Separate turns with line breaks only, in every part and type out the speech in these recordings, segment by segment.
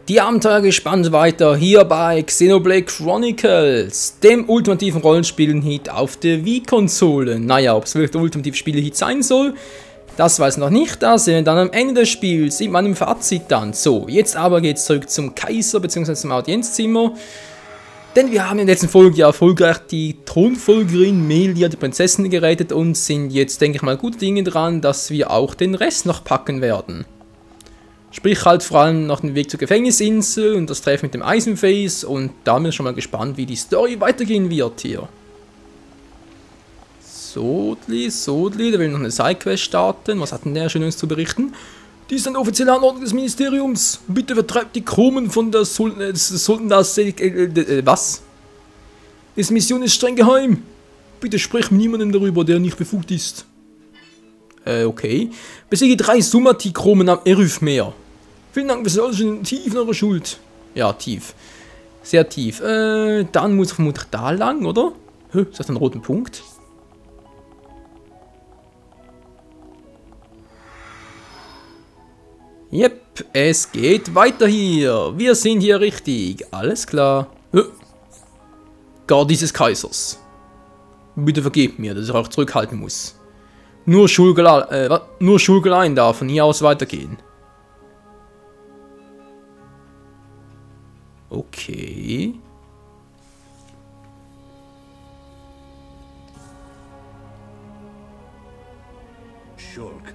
Die Abenteuer gespannt weiter hier bei Xenoblade Chronicles, dem ultimativen Rollenspielen-Hit auf der Wii-Konsole. Naja, ob es wirklich der ultimative Spiele-Hit sein soll, das weiß noch nicht. Da sehen wir dann am Ende des Spiels in meinem Fazit dann. So, jetzt aber geht es zurück zum Kaiser bzw. zum Audienzzimmer. Denn wir haben in der letzten Folge ja erfolgreich die Thronfolgerin Melia, die Prinzessin, gerettet und sind jetzt, denke ich mal, gute Dinge dran, dass wir auch den Rest noch packen werden. Sprich halt vor allem noch den Weg zur Gefängnisinsel und das Treffen mit dem Eisenface, und da bin ich schon mal gespannt, wie die Story weitergehen wird hier. Sodli, da will noch eine Sidequest starten. Was hat denn der Schönes zu berichten? Dies ist eine offizielle Anordnung des Ministeriums. Bitte vertreibt die Krumen von der Sultanas... was? Diese Mission ist streng geheim. Bitte sprich mit niemandem darüber, der nicht befugt ist. Okay. Besiege 3 Sumati-Chromen am Erüf-Meer. Vielen Dank, wir sind alle schon tief in eurer Schuld. Ja, tief. Sehr tief. Dann muss ich vermutlich da lang, oder? Ist das ein roter Punkt? Yep, es geht weiter hier. Wir sind hier richtig. Alles klar. Gar dieses Kaisers. Bitte vergebt mir, dass ich euch zurückhalten muss. Nur Schulgelein darf von hier aus weitergehen. Okay.
Shulk,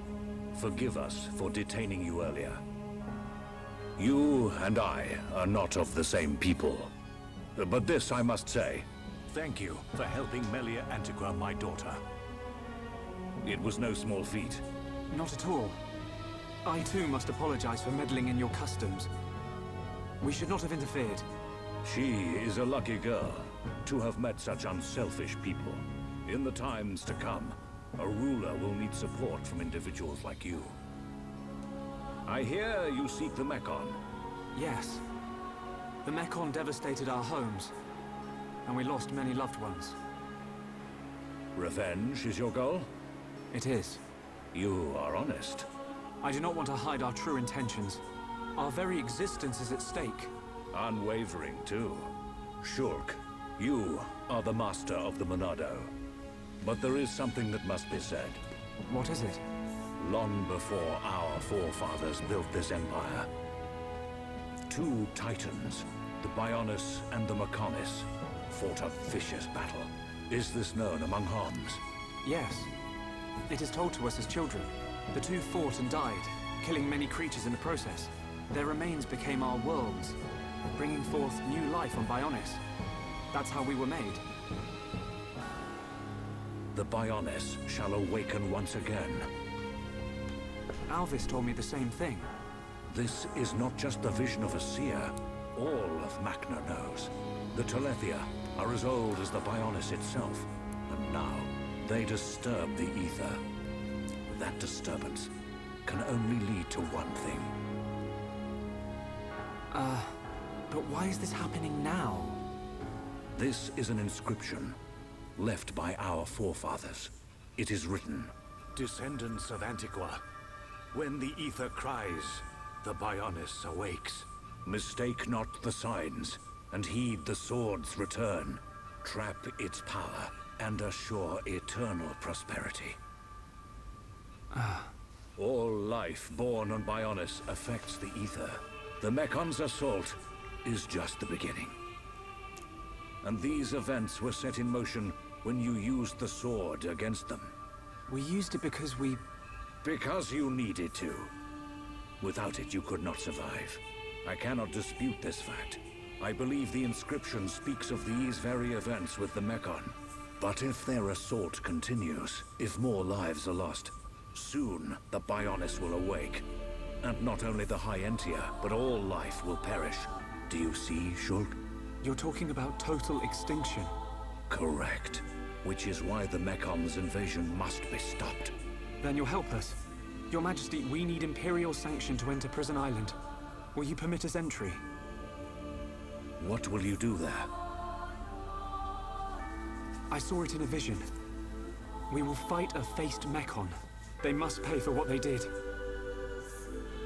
forgive us for detaining you earlier. You and I are not of the same people. But this I must say. Thank you for helping Melia Antiqua, my daughter. It was no small feat.
Not at all. I too must apologize for meddling in your customs. We should not have interfered.
She is a lucky girl to have met such unselfish people. In the times to come, a ruler will need support from individuals like you. I hear you seek the Mechon.
Yes. The Mechon devastated our homes, and we lost many loved ones.
Revenge is your goal?
It is.
You are honest.
I do not want to hide our true intentions. Our very existence is at stake.
Unwavering, too. Shulk, you are the master of the Monado. But there is something that must be said.
What is it?
Long before our forefathers built this empire, 2 titans, the Bionis and the Mechonis, fought a vicious battle. Is this known among Homs?
Yes. It is told to us as children. The 2 fought and died, killing many creatures in the process. Their remains became our worlds, bringing forth new life on Bionis. That's how we were made.
The Bionis shall awaken once again.
Alvis told me the same thing.
This is not just the vision of a seer. All of Macna knows. The Telethia are as old as the Bionis itself, and now they disturb the ether. That disturbance can only lead to one thing.
But why is this happening now?
This is an inscription left by our forefathers. It is written, "Descendants of Antiqua, when the ether cries, the Bionis awakes. Mistake not the signs, and heed the sword's return. Trap its power, and assure eternal prosperity." All life born on Bionis affects the ether. The Mechon's assault is just the beginning. And these events were set in motion when you used the sword against them.
We used it because we...
Because you needed to. Without it, you could not survive. I cannot dispute this fact. I believe the inscription speaks of these very events with the Mechon. But if their assault continues, if more lives are lost, soon the Bionis will awake. And not only the High Entia, but all life will perish. Do you see, Shulk?
You're talking about total extinction.
Correct. Which is why the Mechon's invasion must be stopped.
Then you'll help us. Your Majesty, we need Imperial sanction to enter Prison Island. Will you permit us entry?
What will you do there?
I saw it in a vision. We will fight a faced Mechon. They must pay for what they did.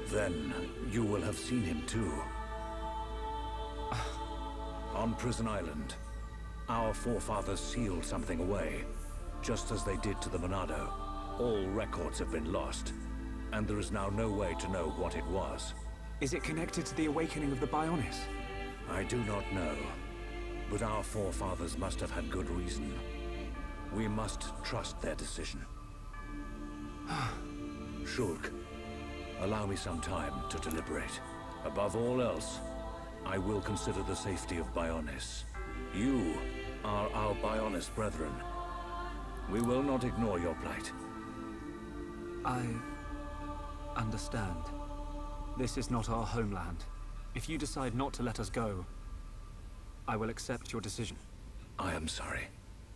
Then you will have seen him too. On Prison Island, our forefathers sealed something away, just as they did to the Monado. All records have been lost, and there is now no way to know what it was.
Is it connected to the awakening of the Bionis?
I do not know, but our forefathers must have had good reason. We must trust their decision. Shulk, allow me some time to deliberate. Above all else, I will consider the safety of Bionis. You are our Bionis brethren. We will not ignore your plight.
I understand. This is not our homeland. If you decide not to let us go, I will accept your decision.
I am sorry.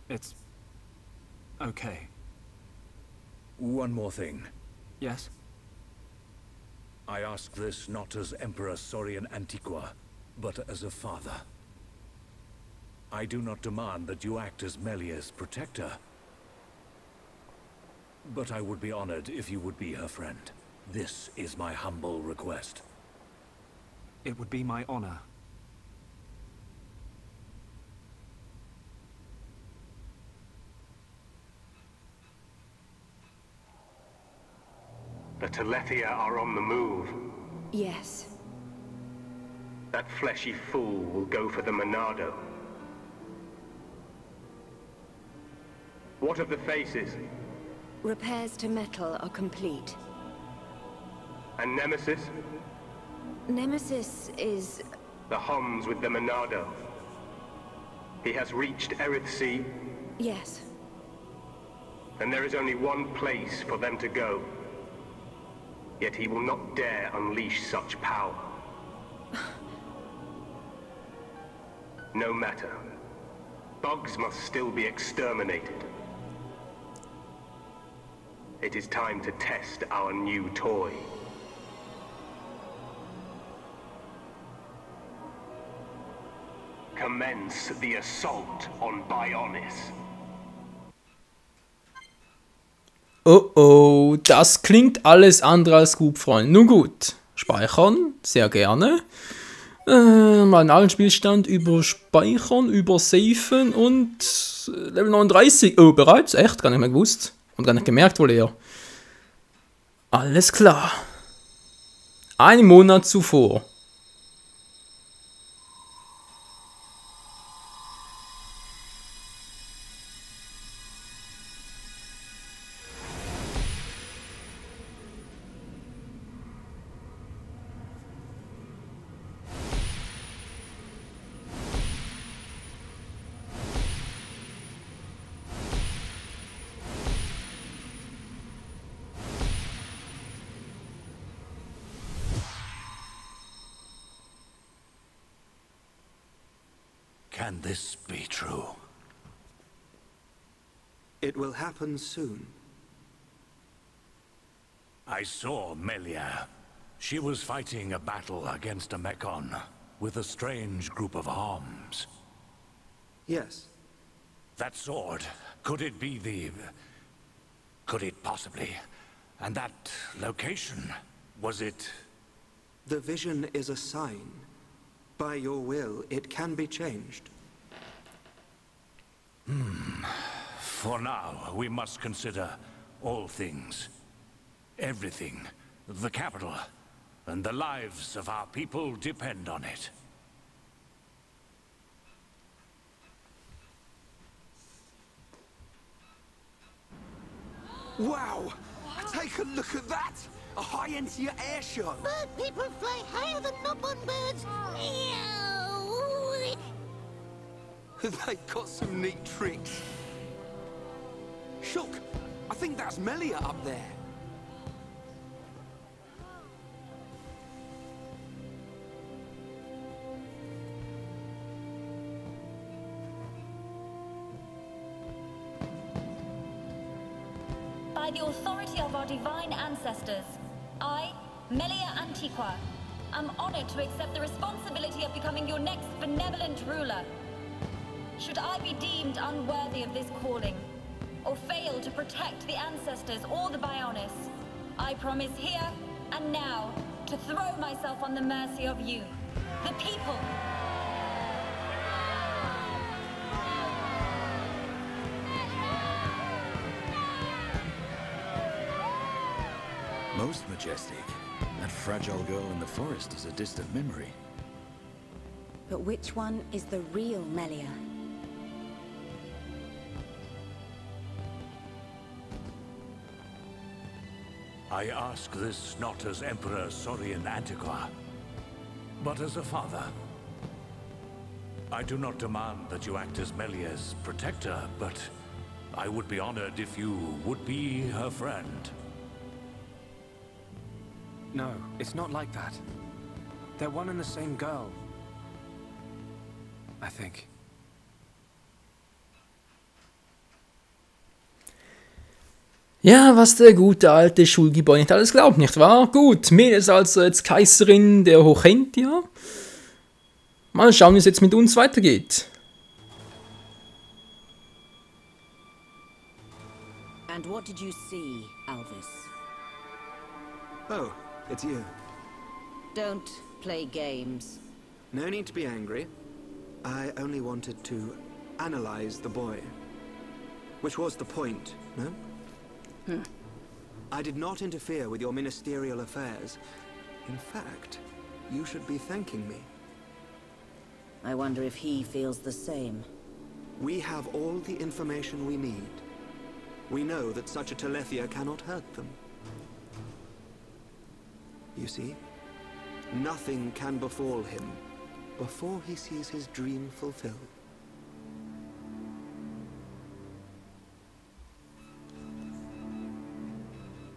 It's okay.
One more thing.
Yes?
I ask this not as Emperor Saurian Antiqua, but as a father. I do not demand that you act as Melia's protector, but I would be honored if you would be her friend. This is my humble request.
It would be my honor.
The Telethia are on the move.
Yes.
That fleshy fool will go for the Monado. What of the faces?
Repairs to metal are complete.
And Nemesis?
Nemesis is...
The Homs with the Monado. He has reached Erith Sea,
Yes.
and there is only one place for them to go. Yet he will not dare unleash such power. No matter. Bugs must still be exterminated. It is time to test our new toy. Commence the assault on Bionis.
Oh oh, das klingt alles andere als gut, Freunde. Nun gut, speichern, sehr gerne. Mal einen alten Spielstand überspeichern, übersafen und Level 39. Oh, bereits? Echt? Gar nicht mehr gewusst. Und gar nicht gemerkt wohl eher. Alles klar. Einen Monat zuvor.
Can this be true?
It will happen soon.
I saw Melia. She was fighting a battle against a Mechon with a strange group of Homs.
Yes.
That sword, could it be the... Could it possibly... And that location, was it...
The vision is a sign. By your will, it can be changed.
For now, we must consider all things. Everything. The capital. And the lives of our people depend on it.
Wow! Take a look at that! A high-end-tier air show!
Bird people fly higher than Nopon birds. Meow.
They've got some neat tricks. Shulk, I think that's Melia up there.
By the authority of our divine ancestors, I, Melia Antiqua, am honored to accept the responsibility of becoming your next benevolent ruler. Should I be deemed unworthy of this calling, or fail to protect the ancestors or the Bionis, I promise here and now to throw myself on the mercy of you, the people.
Most majestic. That fragile girl in the forest is a distant memory.
But which one is the real Melia?
I ask this not as Emperor Sorian Antiqua, but as a father. I do not demand that you act as Melia's protector, but I would be honored if you would be her friend.
No, it's not like that. They're one and the same girl. I think.
Ja, was der gute alte Schulgebäude nicht alles glaubt, nicht wahr? Gut, Melia ist also jetzt Kaiserin der Hochentia. Mal schauen, wie es jetzt mit uns weitergeht.
And what did you see, Alvis?
Oh, it's you.
Don't play games.
No need to be angry. I only wanted to analyze the boy. Which was the point, no? I did not interfere with your ministerial affairs. In fact, you should be thanking me.
I wonder if he feels the same.
We have all the information we need. We know that such a Telethia cannot hurt them. You see, nothing can befall him before he sees his dream fulfilled.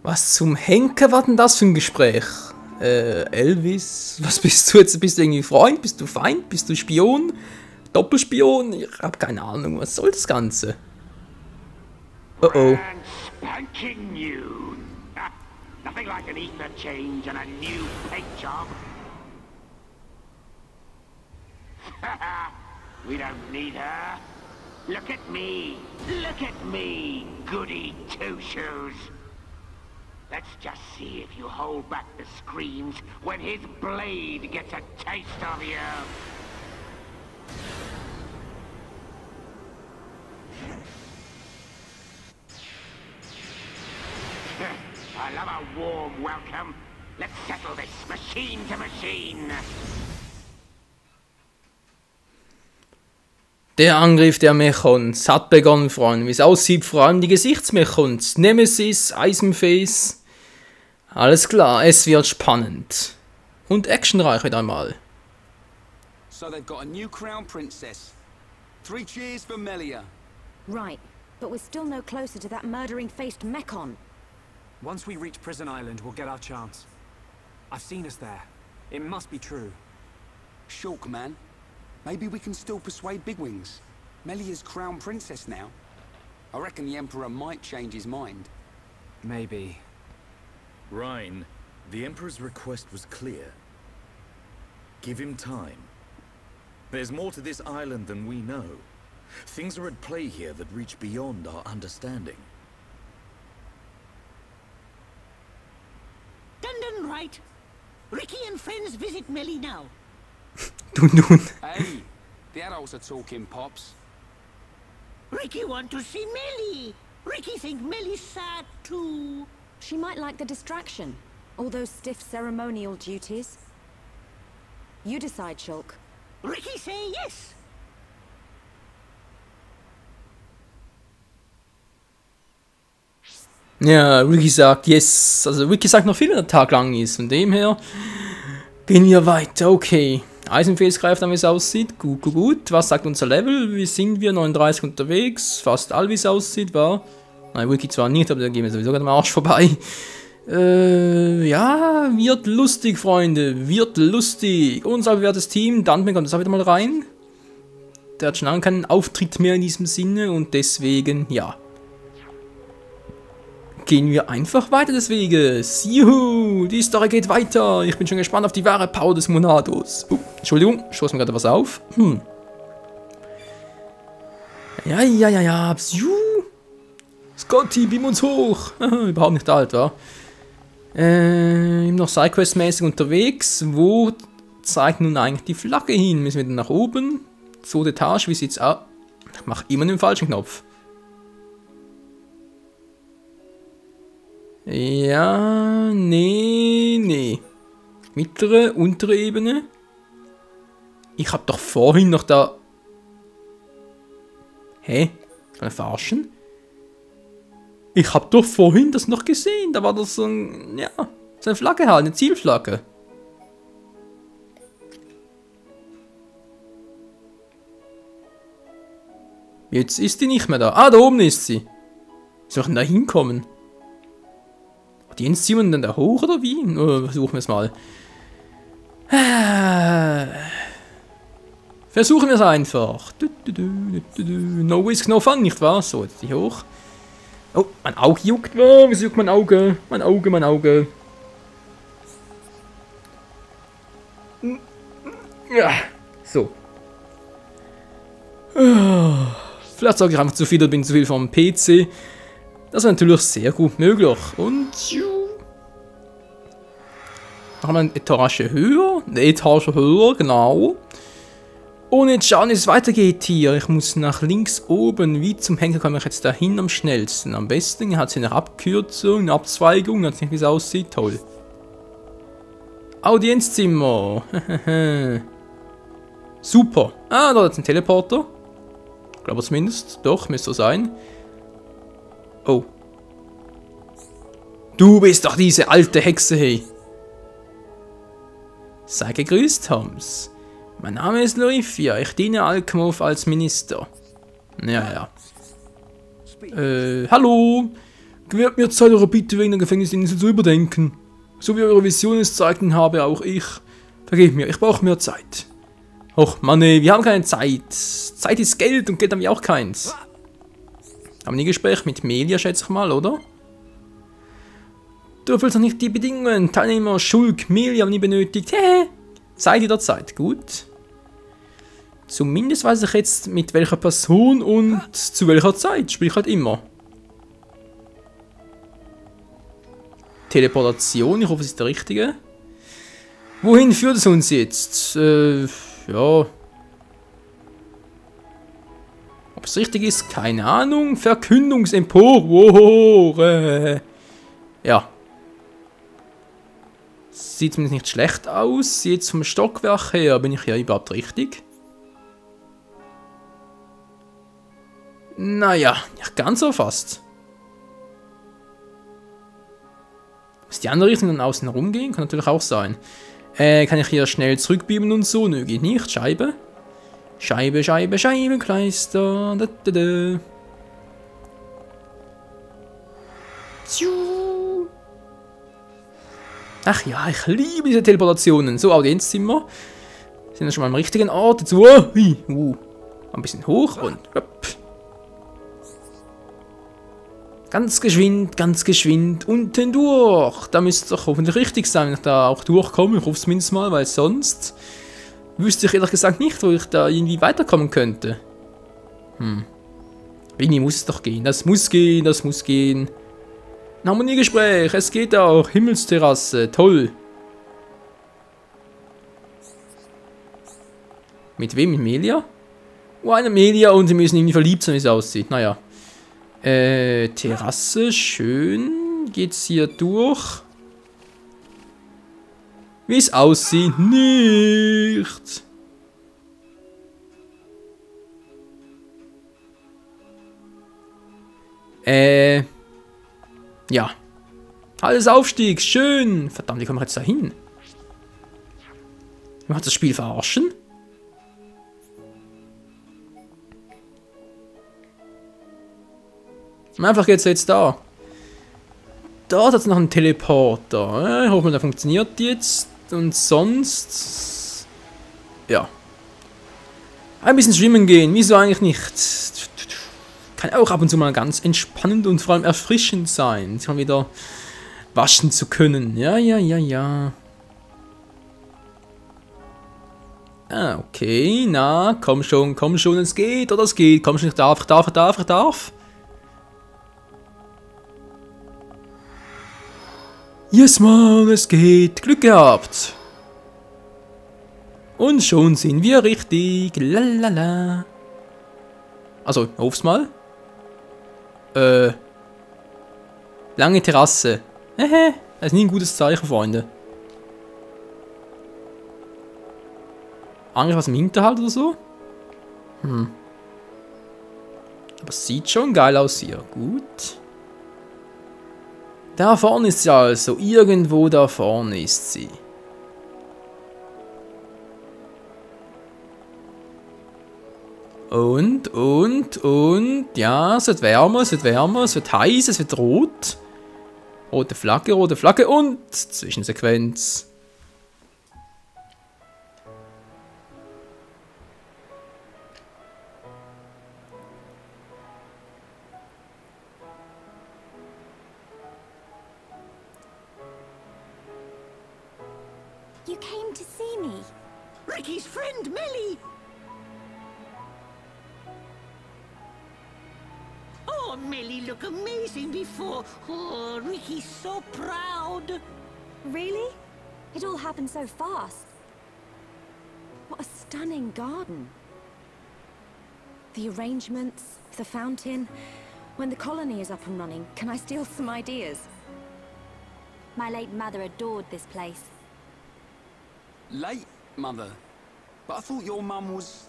Was zum Henker war denn das für ein Gespräch? Elvis, was bist du jetzt? Bist du irgendwie Freund? Bist du Feind? Bist du Spion? Doppelspion? Ich hab keine Ahnung, was soll das Ganze? Oh oh.
Spanking new. Nothing like an ether change and a new paint job. We don't need her. Look at me. Look at me, goody two-shoes. Let's just see if you hold back the screams when his blade gets a taste of you. I love a warm welcome. Let's settle this machine to machine.
Der Angriff der Mechons hat begonnen, Freunde. Wie es aussieht, vor allem die Gesichtsmechons. Nemesis, Eisenface. Alles klar, es wird spannend. Und actionreich wieder einmal.
So they've got a new crown princess. 3 cheers for Melia.
Right, but we're still no closer to that murdering-faced Mechon.
Once we reach Prison Island, we'll get our chance. I've seen us there. It must be true.
Shulk, man. Maybe we can still persuade Bigwings. Melia's crown princess now. I reckon the Emperor might change his mind.
Maybe.
Rhine, the Emperor's request was clear. Give him time. There's more to this island than we know. Things are at play here that reach beyond our understanding.
Dundon right. Ricky and friends visit Melly now.
Hey, the adults are talking, Pops.
Ricky want to see Melly. Ricky think Melly's sad too.
She might like the distraction. All those stiff ceremonial duties. You decide, Shulk.
Ricky say yes.
Ja, Ricky sagt yes. Also Ricky sagt noch viel, wenn der Tag lang ist. Von dem her gehen wir weiter. Okay. Eisenface greift an, wie es aussieht. Gut, gut, gut. Was sagt unser Level? Wie sind wir? 39 unterwegs. Fast all, wie es aussieht, war. Nein, Wiki zwar nicht, aber da gehen wir sowieso gerade am Arsch vorbei. Ja, wird lustig, Freunde. Wird lustig. Unser bewährtes Team. Dantman kommt jetzt auch wieder mal rein. Der hat schon lange keinen Auftritt mehr in diesem Sinne und deswegen, ja. Gehen wir einfach weiter des Weges. Juhu, die Story geht weiter. Ich bin schon gespannt auf die wahre Power des Monados. Entschuldigung, schoss mir gerade was auf. Ja. Scotty, beam uns hoch. Überhaupt nicht alt, wa? Noch Sidequest-mäßig unterwegs. Wo zeigt nun eigentlich die Flagge hin? Müssen wir dann nach oben? So, Etage, wie sieht's aus? Ich mache immer den falschen Knopf. Ja, nee. Mittlere, untere Ebene. Ich hab doch vorhin noch da... Hä? Kann ich verarschen? Ich hab doch vorhin das noch gesehen. Da war das so ein... Ja, so eine Flagge halt, eine Zielflagge. Jetzt ist die nicht mehr da. Ah, da oben ist sie. Wie soll ich denn da hinkommen? Die ziehen wir dann da hoch oder wie? Versuchen wir es mal. Versuchen wir es einfach. No risk, no fun, nicht wahr? So, jetzt die hoch. Oh, mein Auge juckt. Oh, wieso juckt mein Auge? Mein Auge. Ja, so. Vielleicht sage ich einfach zu viel oder bin zu viel vom PC. Das ist natürlich sehr gut möglich. Und... Noch mal eine Etage höher, genau. Und jetzt schauen, wie es weitergeht hier. Ich muss nach links oben. Wie zum Henker komme ich jetzt dahin am schnellsten? Am besten hat sie eine Abkürzung, eine Abzweigung. Jetzt nicht, wie es aussieht. Toll. Audienzzimmer. Super. Ah, da ist ein Teleporter. Ich glaube zumindest. Doch, müsste so sein. Oh. Du bist doch diese alte Hexe, hey. Sei gegrüßt, Holmes. Mein Name ist Lorifia. Ich diene Alkmouth als Minister. Ja. Hallo. Gewährt mir Zeit, eure Bitte wegen der Gefängnisinsel zu überdenken. So wie eure Vision es zeigten, habe auch ich. Vergebt mir, ich brauche mehr Zeit. Och, Mann, ey, wir haben keine Zeit. Zeit ist Geld und Geld haben wir auch keins. Haben wir ein Gespräch mit Melia, schätze ich mal, oder? Du erfüllst noch nicht die Bedingungen. Teilnehmer, Schulk, Melia haben nie benötigt. Hehe. Zeit jederzeit. Gut. Zumindest weiß ich jetzt, mit welcher Person und zu welcher Zeit. Sprich halt immer. Teleportation, ich hoffe, es ist der richtige. Wohin führt es uns jetzt? Ja. Ob es richtig ist, keine Ahnung. Verkündungsempore. Ja. Sieht zumindest nicht schlecht aus. Jetzt vom Stockwerk her bin ich ja überhaupt richtig. Naja, nicht ganz so fast. Muss die andere Richtung dann außen rumgehen? Kann natürlich auch sein. Kann ich hier schnell zurückbeamen und so? Nö, geht nicht. Scheibe. Scheibenkleister. Ach ja, ich liebe diese Teleportationen. So, Audienzzimmer. Sind wir schon mal am richtigen Ort. Jetzt, ein bisschen hoch und... Ganz geschwind unten durch. Da müsste es doch hoffentlich richtig sein, wenn ich da auch durchkomme. Ich hoffe es zumindest mal, weil sonst wüsste ich ehrlich gesagt nicht, wo ich da irgendwie weiterkommen könnte. Irgendwie muss es doch gehen. Das muss gehen. Ein Harmoniegespräch. Es geht auch. Himmelsterrasse. Toll. Mit wem? Mit Melia? Oh, eine Melia und sie müssen irgendwie verliebt sein, wie es aussieht. Naja. Terrasse, schön. Geht's hier durch? Wie es aussieht, nicht. Ja. Alles Aufstieg, schön. Verdammt, wie kommen wir jetzt da hin? Man hat das Spiel verarschen? Einfach geht's jetzt da. Dort hat es noch einen Teleporter. Ich hoffe, der funktioniert jetzt. Und sonst... Ja. Ein bisschen schwimmen gehen. Wieso eigentlich nicht? Kann auch ab und zu mal ganz entspannend und vor allem erfrischend sein. Sich mal wieder waschen zu können. Ja. Ah, okay. Na, komm schon. Es geht oder es geht. Komm schon, ich darf. Yes, Mann, es geht. Glück gehabt. Und schon sind wir richtig. Lalala. Also, hoff's mal. Lange Terrasse. Das ist nie ein gutes Zeichen, Freunde. Eigentlich was im Hinterhalt oder so? Aber es sieht schon geil aus hier. Gut. Da vorne ist sie also. Irgendwo da vorne ist sie. Und. Ja, es wird wärmer, es wird heiß, es wird rot. Rote Flagge und Zwischensequenz.
You came to see me.
Ricky's friend, Melly! Oh, Melly looked amazing before. Oh, Ricky's so proud.
Really? It all happened so fast. What a stunning garden. The arrangements, the fountain. When the colony is up and running, can I steal some ideas?
My late mother adored this place.
Late, Mother? But I thought your mum was...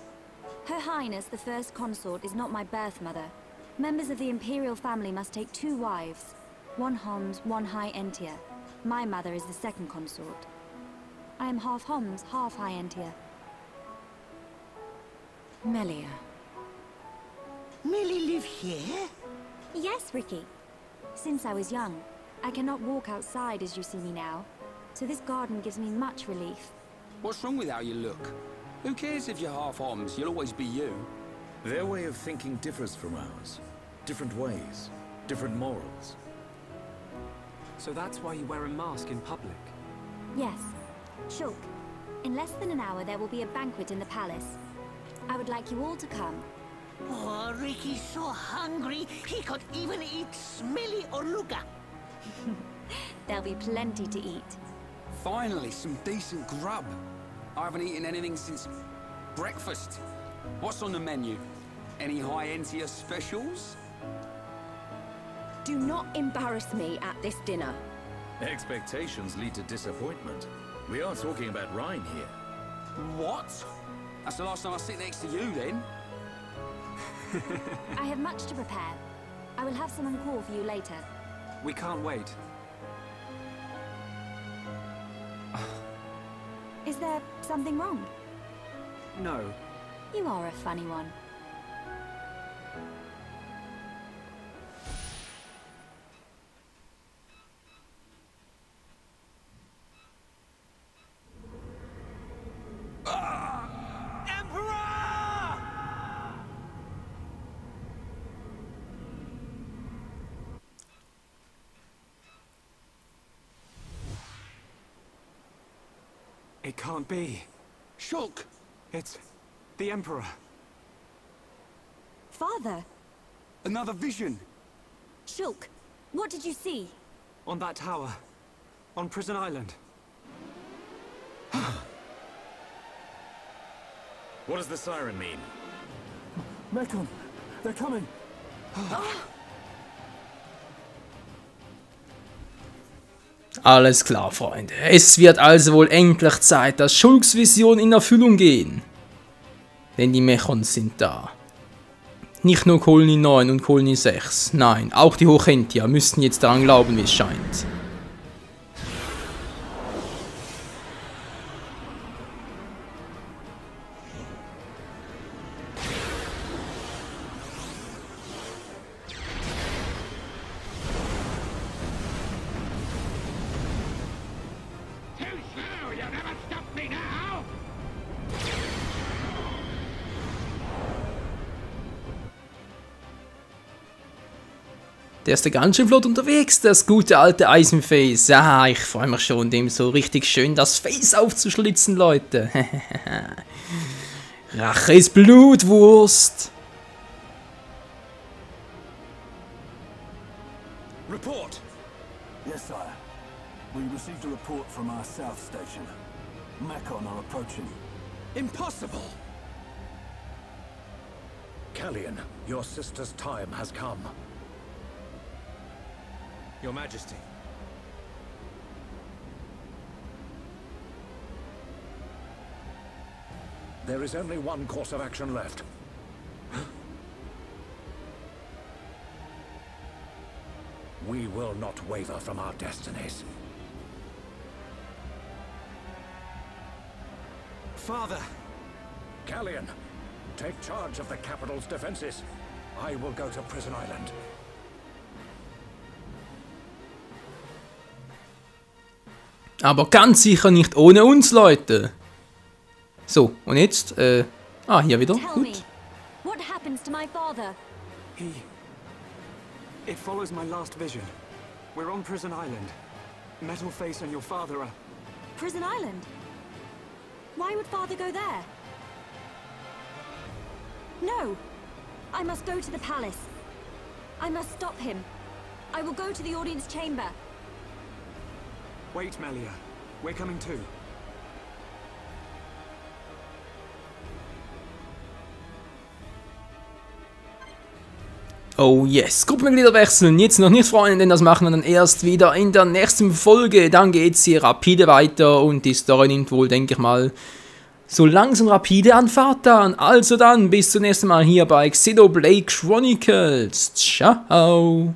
Her Highness, the First Consort, is not my birth mother. Members of the Imperial family must take 2 wives. One Homs, one High Entia. My mother is the second consort. I am half Homs, half High Entia.
Melia.
Melly live here?
Yes, Ricky. Since I was young, I cannot walk outside as you see me now. So this garden gives me much relief.
What's wrong with how you look? Who cares if you're half Homs? You'll always be you.
Their way of thinking differs from ours. Different ways, different morals.
So that's why you wear a mask in public?
Yes. Shulk, in less than an hour there will be a banquet in the palace. I would like you all to come.
Oh, Ricky's so hungry, he could even eat smelly oruga.
There'll be plenty to eat.
Finally, some decent grub. I haven't eaten anything since breakfast. What's on the menu? Any High Entia specials?
Do not embarrass me at this dinner.
Expectations lead to disappointment. We are talking about Rhine here.
What? That's the last time I sit next to you, then.
I have much to prepare. I will have someone call for you later.
We can't wait.
Is there something wrong?
No.
You are a funny one.
It can't be.
Shulk!
It's the Emperor.
Father!
Another vision!
Shulk, what did you see?
On that tower. On Prison Island.
What does the siren mean?
Mekon! They're coming!
Alles klar, Freunde. Es wird also wohl endlich Zeit, dass Shulks Vision in Erfüllung gehen. Denn die Mechons sind da. Nicht nur Colony 9 und Colony 6, nein, auch die Hochentia müssten jetzt daran glauben, wie es scheint. Der ist ganz schön flott unterwegs, das gute alte Eisenface. Ja, ich freue mich schon, dem so richtig schön das Face aufzuschlitzen, Leute. Rache ist Blutwurst.
Report! Yes, sire. We received a report from our south station. Mekon are approaching.
Impossible!
Callian, your sister's time has come.
Your Majesty,
There is only one course of action left. We will not waver from our destinies.
Father!
Callian, take charge of the capital's defenses. I will go to Prison Island.
Aber ganz sicher nicht ohne uns, Leute. So, und jetzt, hier wieder.
Tell me,
Gut.
what happens to my father?
It follows my last vision. We're on Prison Island. Metalface and your father are...
Prison Island? Why would father go there? No! I must go to the palace. I must stop him. I will go to the audience chamber.
Wait, Melia. We're coming too.
Oh yes, Gruppenmitglieder wechseln. Jetzt noch nicht, Freunde, denn das machen wir dann erst wieder in der nächsten Folge. Dann geht es hier rapide weiter und die Story nimmt wohl, denke ich mal, so langsam rapide an Fahrt an. Also dann, bis zum nächsten Mal hier bei Xenoblade Chronicles. Ciao!